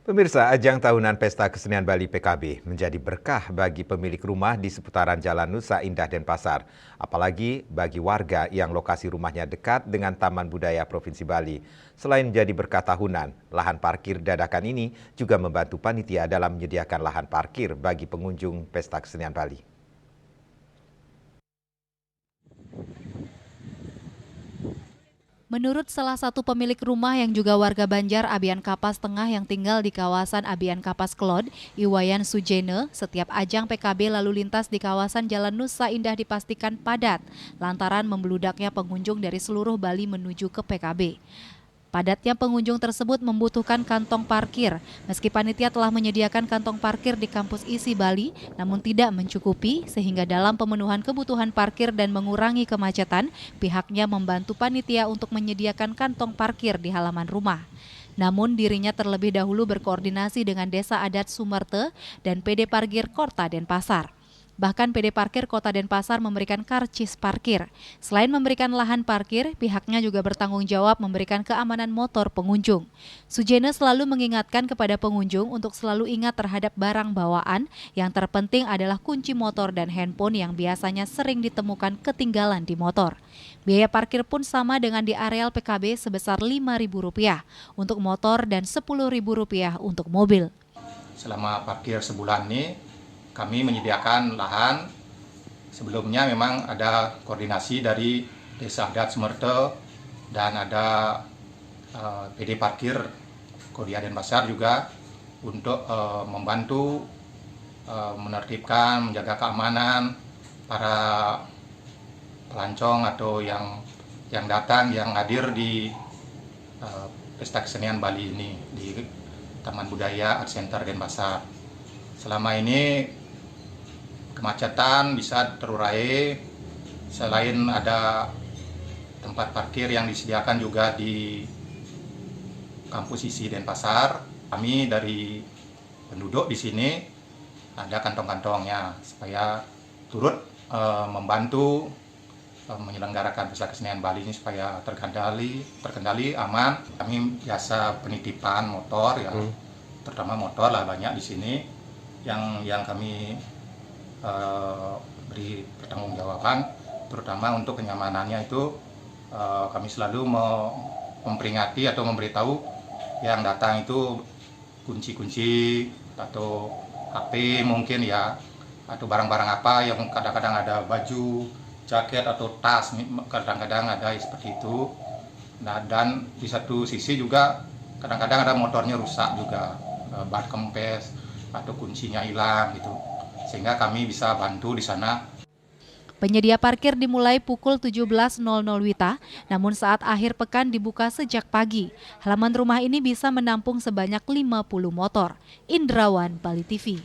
Pemirsa, ajang tahunan Pesta Kesenian Bali PKB menjadi berkah bagi pemilik rumah di seputaran Jalan Nusa Indah Denpasar. Apalagi bagi warga yang lokasi rumahnya dekat dengan Taman Budaya Provinsi Bali. Selain menjadi berkah tahunan, lahan parkir dadakan ini juga membantu panitia dalam menyediakan lahan parkir bagi pengunjung Pesta Kesenian Bali. Menurut salah satu pemilik rumah yang juga warga Banjar Abian Kapas Tengah yang tinggal di kawasan Abian Kapas Kelod, Iwayan Sujene, setiap ajang PKB lalu lintas di kawasan Jalan Nusa Indah dipastikan padat, lantaran membeludaknya pengunjung dari seluruh Bali menuju ke PKB. Padatnya pengunjung tersebut membutuhkan kantong parkir. Meski panitia telah menyediakan kantong parkir di kampus isi Bali, namun tidak mencukupi sehingga dalam pemenuhan kebutuhan parkir dan mengurangi kemacetan, pihaknya membantu panitia untuk menyediakan kantong parkir di halaman rumah. Namun dirinya terlebih dahulu berkoordinasi dengan Desa Adat Sumerte dan PD Parkir Kota Denpasar. Bahkan PD Parkir Kota Denpasar memberikan karcis parkir. Selain memberikan lahan parkir, pihaknya juga bertanggung jawab memberikan keamanan motor pengunjung. Sujene selalu mengingatkan kepada pengunjung untuk selalu ingat terhadap barang bawaan, yang terpenting adalah kunci motor dan handphone yang biasanya sering ditemukan ketinggalan di motor. Biaya parkir pun sama dengan di areal PKB sebesar Rp5.000 untuk motor dan Rp10.000 untuk mobil. Selama parkir sebulan ini, kami menyediakan lahan. Sebelumnya memang ada koordinasi dari Desa Adat Sumerte dan ada PD Parkir Kota Denpasar juga untuk membantu menertibkan, menjaga keamanan para pelancong atau yang datang, yang hadir di Pesta Kesenian Bali ini di Taman Budaya Art Center Denpasar. Selama ini kemacetan bisa terurai. Selain ada tempat parkir yang disediakan juga di kampus isi Denpasar, kami dari penduduk di sini ada kantong-kantongnya supaya turut membantu menyelenggarakan Pesta Kesenian Bali ini supaya terkendali, aman. Kami biasa penitipan motor ya, terutama motor lah banyak di sini yang kami beri pertanggungjawaban, terutama untuk kenyamanannya itu kami selalu memperingati atau memberitahu yang datang itu kunci-kunci atau HP mungkin ya, atau barang-barang apa yang kadang-kadang ada baju, jaket atau tas, kadang-kadang ada seperti itu. Nah, dan di satu sisi juga kadang-kadang ada motornya rusak juga, ban kempes atau kuncinya hilang gitu, sehingga kami bisa bantu di sana. Penyedia parkir dimulai pukul 17.00 WITA, namun saat akhir pekan dibuka sejak pagi. Halaman rumah ini bisa menampung sebanyak 50 motor. Indrawan, Bali TV.